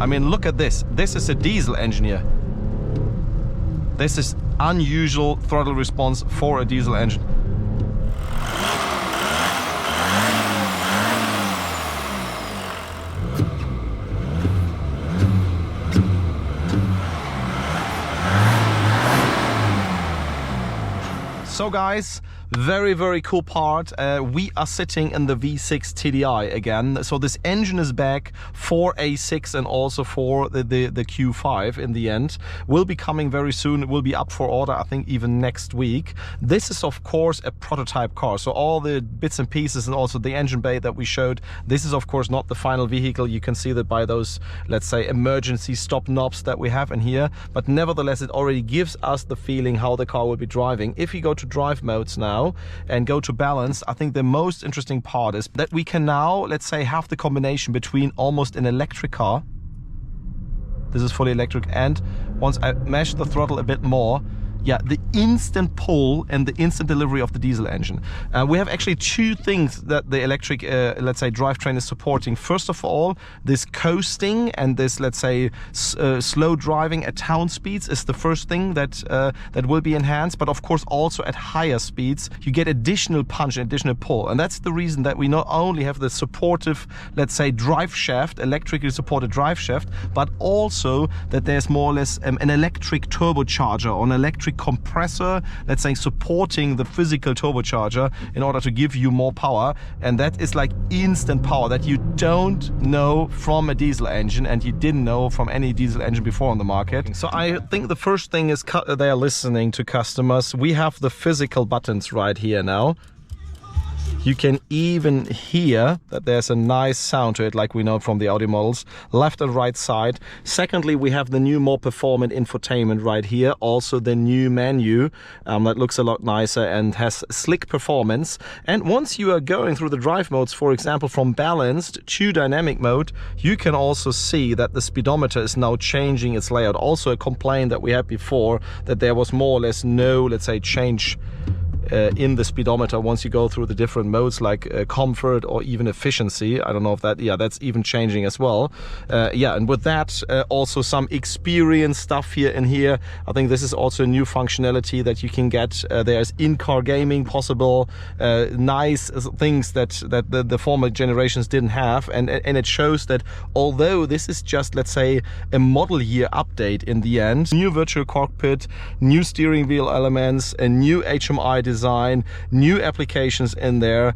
I mean, look at this. This is a diesel engine here. This is unusual throttle response for a diesel engine. So guys, very cool part. We are sitting in the V6 TDI again. So this engine is back for A6 and also for the Q5 in the end. Will be coming very soon. It will be up for order, I think even next week. This is of course a prototype car. So all the bits and pieces and also the engine bay that we showed, this is of course not the final vehicle. You can see that by those, let's say, emergency stop knobs that we have in here. But nevertheless, it already gives us the feeling how the car will be driving. If you go to drive modes now and go to balance, I think the most interesting part is that we can now, let's say, have the combination between almost an electric car. This is fully electric, and once I mash the throttle a bit more, yeah, the instant pull and the instant delivery of the diesel engine. We have actually two things that the electric, let's say, drivetrain is supporting. First of all, this coasting and this, let's say, slow driving at town speeds is the first thing that that will be enhanced. But of course, also at higher speeds, you get additional punch and additional pull. And that's the reason that we not only have the supportive, let's say, drive shaft, electrically supported drive shaft, but also that there's more or less an electric turbocharger or an electric compressor, let's say, supporting the physical turbocharger in order to give you more power. And that is like instant power that you don't know from a diesel engine, and you didn't know from any diesel engine before on the market. So I think the first thing is they are listening to customers. We have the physical buttons right here now. You can even hear that there's a nice sound to it, like we know from the Audi models, left and right side. Secondly, we have the new, more performant infotainment right here. Also the new menu that looks a lot nicer and has slick performance. And once you are going through the drive modes, for example, from balanced to dynamic mode, you can also see that the speedometer is now changing its layout. Also a complaint that we had before, that there was more or less no, let's say, change in the speedometer once you go through the different modes, like comfort or even efficiency. I don't know if that, yeah, that's even changing as well. Yeah, and with that, also some experience stuff here and here. I think this is also a new functionality that you can get. There's in-car gaming possible, nice things that the former generations didn't have, and it shows that although this is just, let's say, a model year update in the end, new virtual cockpit, new steering wheel elements, a new HMI design, new applications in there,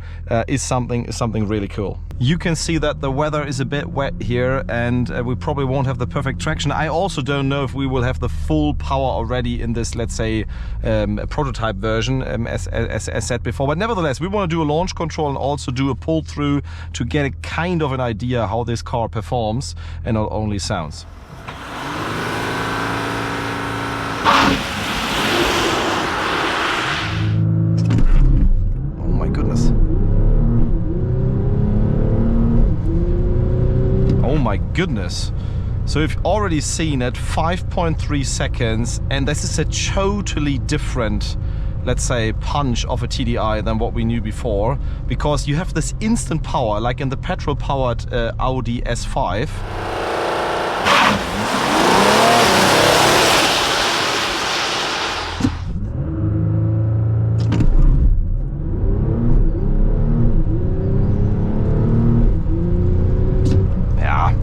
is something really cool. You can see that the weather is a bit wet here, and we probably won't have the perfect traction. I also don't know if we will have the full power already in this, let's say, prototype version, as said before. But nevertheless, we want to do a launch control and also do a pull through to get a kind of an idea how this car performs and not only sounds. My goodness. So we've already seen at 5.3 seconds, and this is a totally different, let's say, punch of a TDI than what we knew before, because you have this instant power like in the petrol powered Audi S5. Yeah,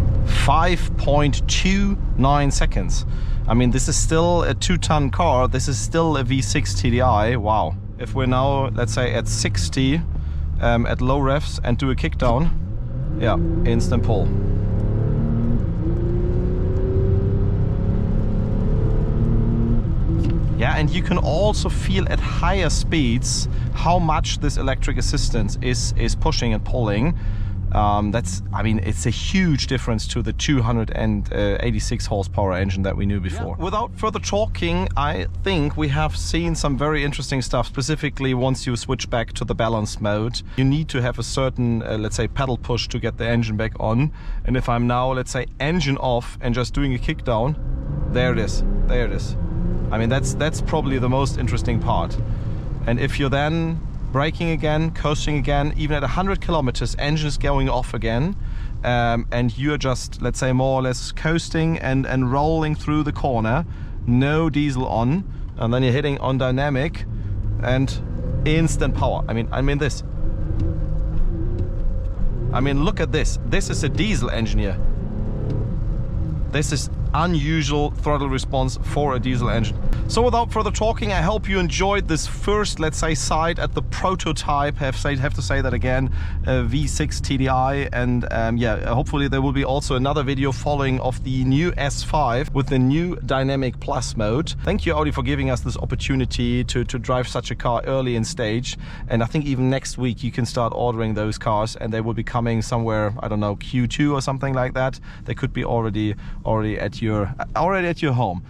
5.29 seconds. I mean, this is still a 2-ton car. This is still a V6 TDI. Wow. If we're now, let's say, at 60 at low revs and do a kickdown, yeah, instant pull. Yeah, and you can also feel at higher speeds how much this electric assistance is pushing and pulling. That's, I mean, it's a huge difference to the 286 horsepower engine that we knew before. Yeah. Without further talking, I think we have seen some very interesting stuff. Specifically, once you switch back to the balance mode, you need to have a certain, let's say, pedal push to get the engine back on. And if I'm now, let's say, engine off and just doing a kick down, there it is, there it is. I mean, that's probably the most interesting part. And if you're then braking again, coasting again, even at 100 kilometers, engine is going off again. and you're just, let's say, more or less coasting and rolling through the corner, no diesel on, and then you're hitting on dynamic and instant power. I mean this. I mean, look at this. This is a diesel engine here. This is unusual throttle response for a diesel engine. So without further talking, I hope you enjoyed this first, let's say, side at the prototype. Have to say that again, V6 TDI, and yeah, hopefully there will be also another video following of the new S5 with the new Dynamic Plus mode. Thank you, Audi, for giving us this opportunity to drive such a car early in stage, and I think even next week you can start ordering those cars, and they will be coming somewhere, I don't know, Q2 or something like that. They could be already at your home.